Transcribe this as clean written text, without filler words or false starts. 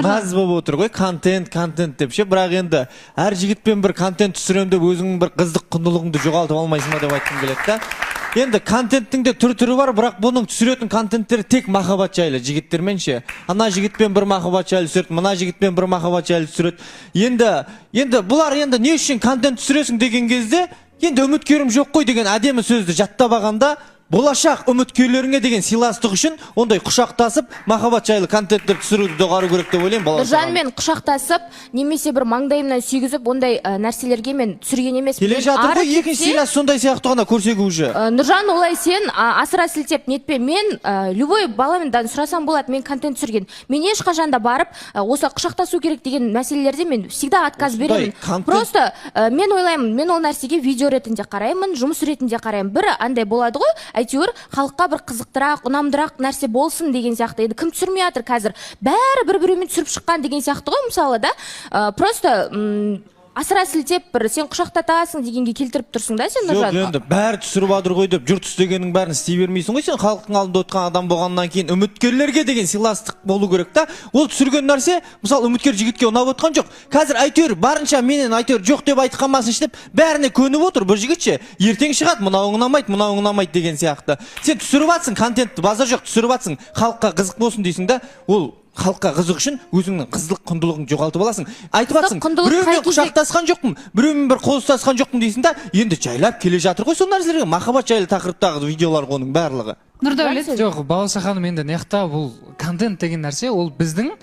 маз болып отыр ғой, контент деп ше, бірақ енді әр жігітпен бір контент түсірем деп өзіңнің бір қыздық құндылығыңды жоғалтып алмайсың ба деп айтқым келеді да. Енді контенттің де түрі бар, бірақ бұның түсіретін контенттері тек махаббат жайлы жігіттермен ше. Ана жігітпен бір махаббат жайлы түсіреді, мына жігітпен бір махаббат жайлы түсіреді. Енді бұлар енді не үшін контент түсіресің деген кезде, енді үміткерім жоқ қой деген әдемі сөзді жаттап алғанда, болашақ үміткерлеріңе деген сыйластық үшін ондай құшақтасып, махаббат жайлы контенттер түсіруді доғару керек деп ойлаймын. Нұржанмен құшақтасып, немесе бір маңдайымнан сүйгізіп, ондай нәрселерге мен түсірген емес. Келе жатыр ғой, екінші сыйлас сондай сияқты ғана көрсек уже. Нұржан, олай сен асыра сілтеп нетпе. Мен любой баламен сұрасам болады, мен контент түсірген. Мен ешқашан да барып, осы құшақтасу керек деген мәселелерде мен всегда отказ беремін. Просто мен ойлаймын, мен ол нәрсеге видео ретінде қараймын, жұмыс ретінде қараймын. Бір андай болады ғой, әйтеуір халыққа бір қызықтырақ, ұнамдырақ нәрсе болсын деген сияқты. Енді кім түсірмей жатыр қазір? Бәрі бір-бірімен түсіріп шыққан деген сияқты ғой, мысалы да. Просто асыра сілтеп бір сен құшақтатасың дегенге келтіріп тұрсың да сен, Нұржан? Жоқ, енді бәрі түсіріп жатыр ғой деп жұрт істегеннің бәрін істей бермейсің ғой сен. Халықтың алдында отырған адам болғаннан кейін үміткерлерге деген сыйластық болу керек та. Ол түсірген нәрсе, мысалы үміткер жігітке ұнап отқан жоқ. Қазір әйтеуір барынша менен әйтеуір жоқ деп айтқанмасын деп бәріне көніп отыр. Бір жігітше ертең шығады, мынауың ұнамайды деген сияқты. Сен түсіріп жатсың контентті, базар жоқ, түсіріп жатсың, халыққа қызық болсын дейсің да. Ол халыққа қызық үшін өзіңнің қыздық құндылығын жоғалтып аласың. Айтып жатсың, біреумен құшақтасқан жоқпын, біреумен бір қол ұстасқан жоқпын дейсің да, енді жайлап келе жатыр ғой сол нәрселерге. Махаббат жайлы тақырыптағы видеолар оның барлығы. Нұрдәулет? Жоқ, Балауса ханым, енді неқта бұл контент деген нәрсе, ол біздің